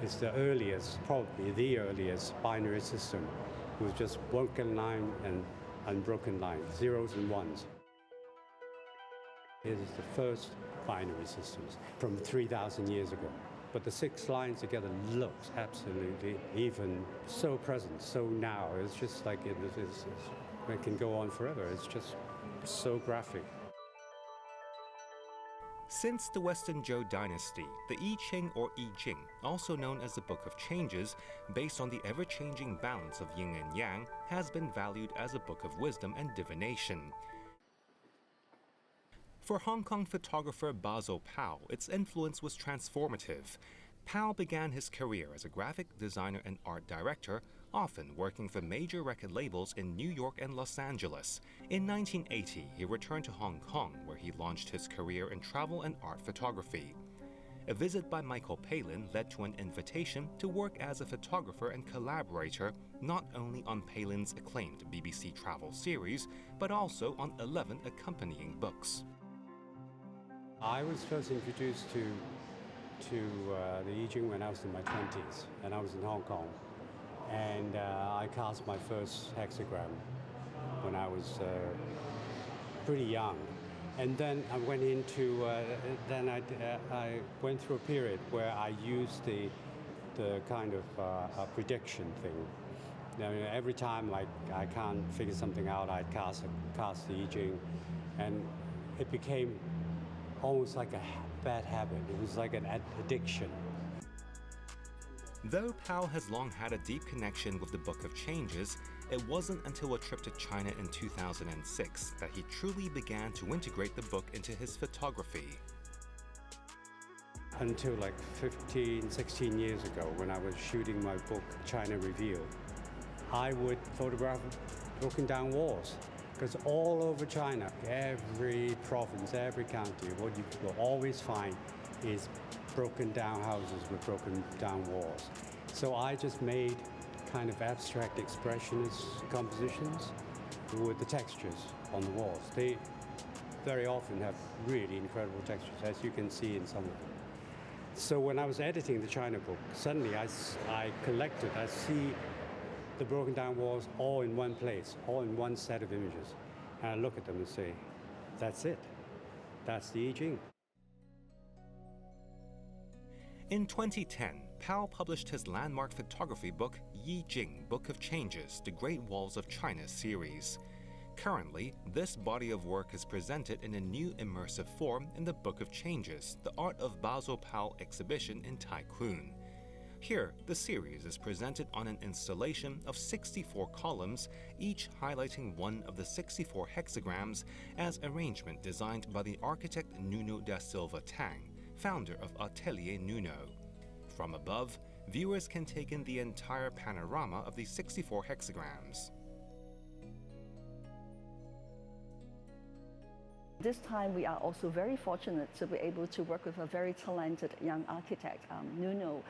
It's the earliest, probably the earliest binary system with just broken line and unbroken line, zeros and ones. It is the first binary systems from 3,000 years ago. But the 6 lines together looks absolutely even so present, so now. It's just like it can go on forever. It's just so graphic. Since the Western Zhou dynasty, the I Ching or I Ching, also known as the Book of Changes, based on the ever-changing balance of yin and yang, has been valued as a book of wisdom and divination. For Hong Kong photographer Basil Pao, its influence was transformative. Pao began his career as a graphic designer and art director, often working for major record labels in New York and Los Angeles. In 1980, he returned to Hong Kong, where he launched his career in travel and art photography. A visit by Michael Palin led to an invitation to work as a photographer and collaborator, not only on Palin's acclaimed BBC travel series, but also on 11 accompanying books. I was first introduced to the I Ching when I was in my 20s, and I was in Hong Kong. And I cast my first hexagram when I was pretty young. And then I went into, I went through a period where I used the kind of prediction thing. Now, every time like I can't figure something out, I'd cast the I Ching, and it became almost like a bad habit. It was like an addiction. Though Pao has long had a deep connection with the Book of Changes, it wasn't until a trip to China in 2006 that he truly began to integrate the book into his photography. Until like 15, 16 years ago, when I was shooting my book, China Revealed, I would photograph broken down walls. Because all over China, every province, every county, what you will always find is broken down houses with broken down walls. So I just made kind of abstract expressionist compositions with the textures on the walls. They very often have really incredible textures, as you can see in some of them. So when I was editing the China book, suddenly I see the broken down walls all in one place, all in one set of images. And I look at them and say, that's it. That's the I Ching. In 2010, Pao published his landmark photography book, I Ching, Book of Changes, The Great Walls of China series. Currently, this body of work is presented in a new immersive form in the Book of Changes, the Art of Basil Pao exhibition in Tai Kwun. Here, the series is presented on an installation of 64 columns, each highlighting one of the 64 hexagrams as arrangement designed by the architect Nuno da Silva Tang, founder of Atelier Nuno. From above, viewers can take in the entire panorama of the 64 hexagrams. This time we are also very fortunate to be able to work with a very talented young architect, Nuno.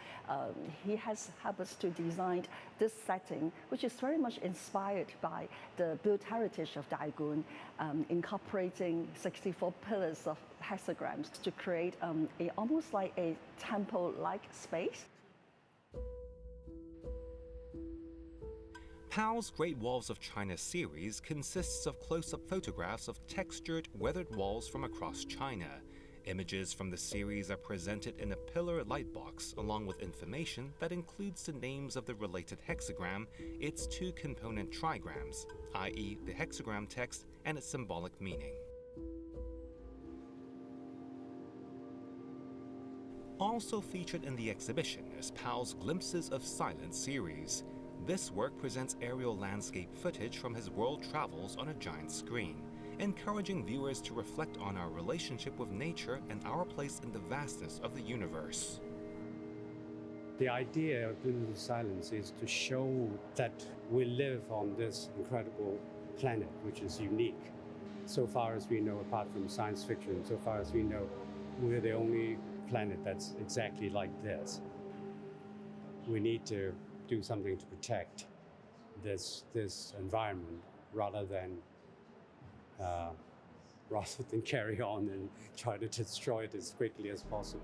He has helped us to design this setting, which is very much inspired by the built heritage of Tai Kwun, incorporating 64 pillars of hexagrams to create almost like a temple-like space. Pao's Great Walls of China series consists of close-up photographs of textured, weathered walls from across China. Images from the series are presented in a pillar lightbox along with information that includes the names of the related hexagram, its 2 component trigrams, i.e. the hexagram text and its symbolic meaning. Also featured in the exhibition is Pao's Glimpses of Silence series. This work presents aerial landscape footage from his world travels on a giant screen, encouraging viewers to reflect on our relationship with nature and our place in the vastness of the universe. The idea of Glimpses of Silence is to show that we live on this incredible planet, which is unique. So far as we know, apart from science fiction, so far as we know, we're the only planet that's exactly like this. We need to do something to protect this environment rather than carry on and try to destroy it as quickly as possible.